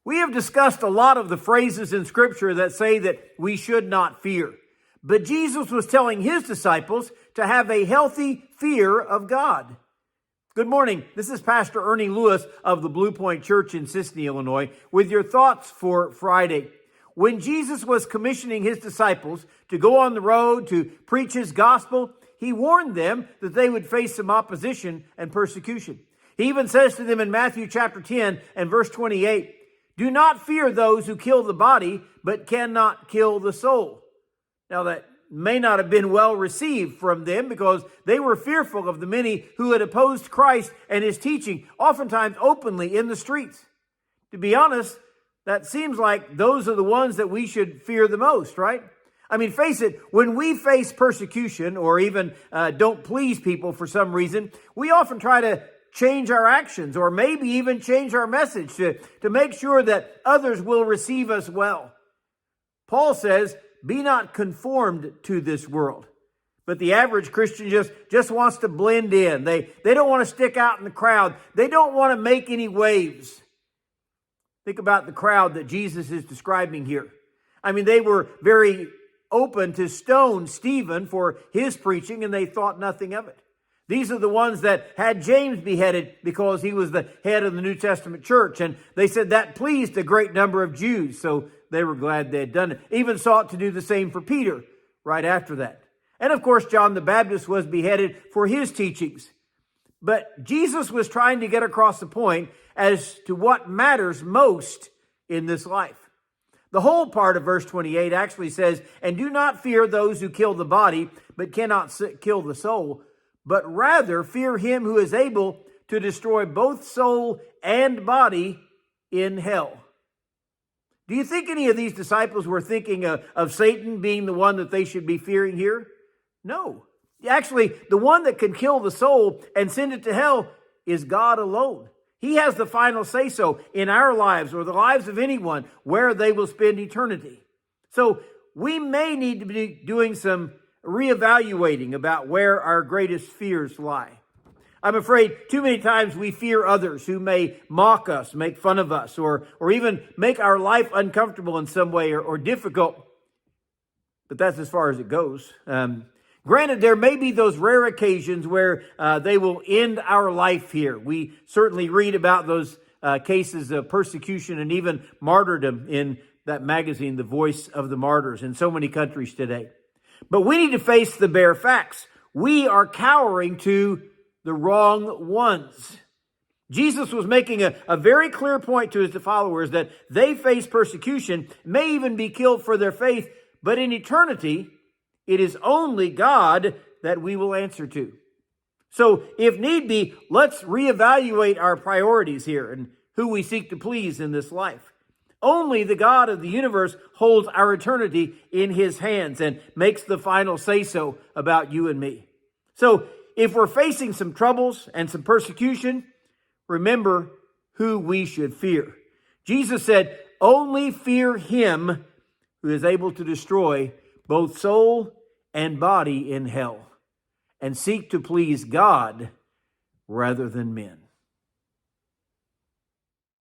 We have discussed a lot of the phrases in Scripture that say that we should not fear. But Jesus was telling his disciples to have a healthy fear of God. Good morning. This is Pastor Ernie Lewis of the Blue Point Church in Sisney, Illinois, with your thoughts for Friday. When Jesus was commissioning his disciples to go on the road to preach his gospel, he warned them that they would face some opposition and persecution. He even says to them in Matthew chapter 10 and verse 28, "Do not fear those who kill the body, but cannot kill the soul." Now that may not have been well received from them because they were fearful of the many who had opposed Christ and his teaching, oftentimes openly in the streets. To be honest, that seems like those are the ones that we should fear the most, right? I mean, face it, when we face persecution or even don't please people for some reason, we often try to change our actions or maybe even change our message to make sure that others will receive us well. Paul says, "Be not conformed to this world." But the average Christian just wants to blend in. They don't want to stick out in the crowd. They don't want to make any waves. Think about the crowd that Jesus is describing here. I mean, they were very open to stone Stephen for his preaching, and they thought nothing of it. These are the ones that had James beheaded because he was the head of the New Testament church. And they said that pleased a great number of Jews, so they were glad they had done it. Even sought to do the same for Peter right after that. And of course, John the Baptist was beheaded for his teachings. But Jesus was trying to get across the point as to what matters most in this life. The whole part of verse 28 actually says, "And do not fear those who kill the body, but cannot kill the soul, but rather fear him who is able to destroy both soul and body in hell." Do you think any of these disciples were thinking of Satan being the one that they should be fearing here? No. Actually, the one that can kill the soul and send it to hell is God alone. He has the final say-so in our lives or the lives of anyone where they will spend eternity. So we may need to be doing some reevaluating about where our greatest fears lie. I'm afraid too many times we fear others who may mock us, make fun of us, or even make our life uncomfortable in some way or difficult. But that's as far as it goes. Granted, there may be those rare occasions where they will end our life here. We certainly read about those cases of persecution and even martyrdom in that magazine, The Voice of the Martyrs, in so many countries today. But we need to face the bare facts. We are cowering to the wrong ones. Jesus was making a very clear point to his followers that they face persecution, may even be killed for their faith, but in eternity, it is only God that we will answer to. So if need be, let's reevaluate our priorities here and who we seek to please in this life. Only the God of the universe holds our eternity in his hands and makes the final say-so about you and me. So if we're facing some troubles and some persecution, remember who we should fear. Jesus said, "Only fear him who is able to destroy both soul and body in hell, and seek to please God rather than men."